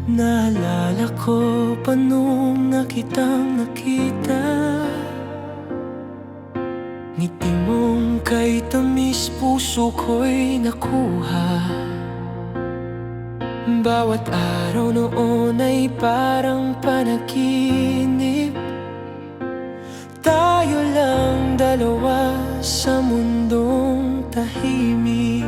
Naalala ko pa nung nakitang nakita, ngiti mong kay tamis puso ko'y nakuha. Bawat araw noon ay parang panaginip, tayo lang dalawa sa mundong tahimik.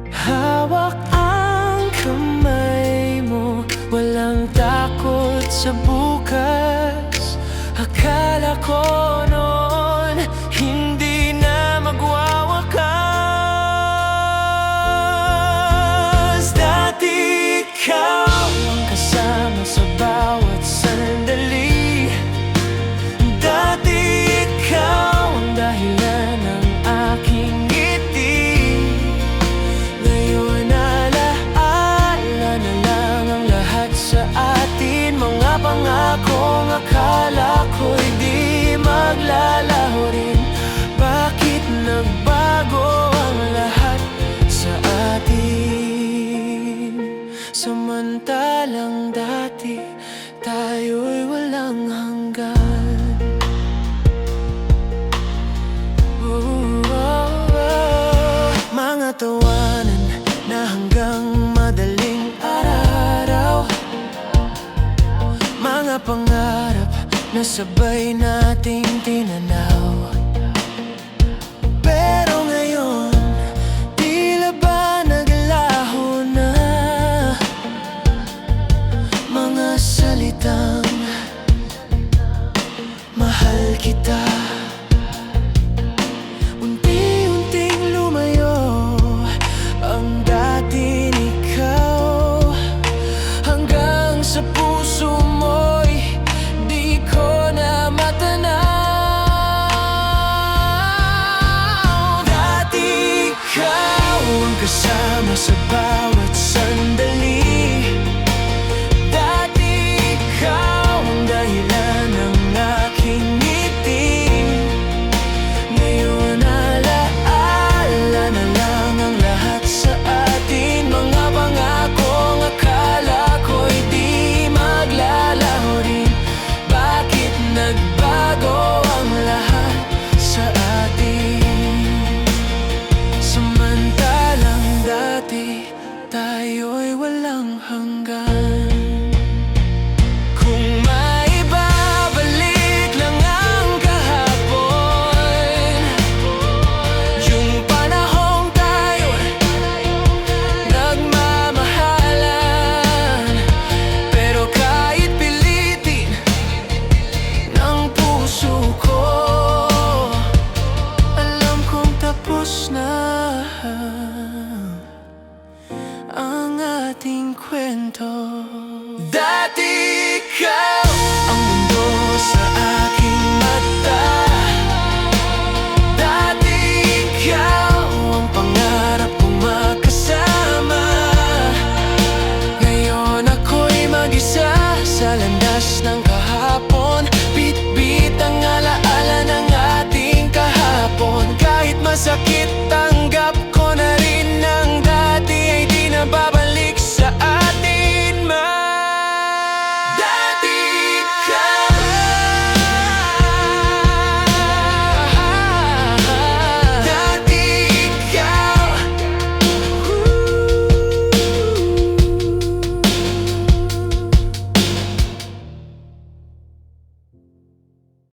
Hawak ang kamay mo, walang takot sa bukas. Akala ko noon hindi na magwawakas. Dati ikaw ang kasama sa bawat sandali. Dati ikaw ang dahilan ng aking ngiti. Ngayon alaala na lang ang lahat sa atin. Mga pangakong akala ko'y di maglalaho rin. Bakit nagbago ang lahat sa atin? Samantalang dati tayo'y walang hanggan. Mga tawanan na hanggang madaling araw, mga pangarap na sabay nating tinanaw. Pero ngayon, tila ba naglaho na mga salitang mahal kita. Unti-unting lumayo ang dating ikaw, hanggang sa puso mo'y di ko na matanaw. Dati ikaw ang kasama sa bawat sandali. Dati ikaw ang dahilan ng aking ngiti. Ngayon alaala na lang ang lahat sa atin. Mga pangakong akala ko'y di maglalaho rin. Bakit nagbago ang lahat sa atin? Samantalang dati tayo'y walang hanggan. Kung maibabalik lang ang kahapon, yung panahong tayo'y nagmamahalan. Pero kahit pilitin ng puso ko, alam kong tapos na ang ating kwento. Dati ikaw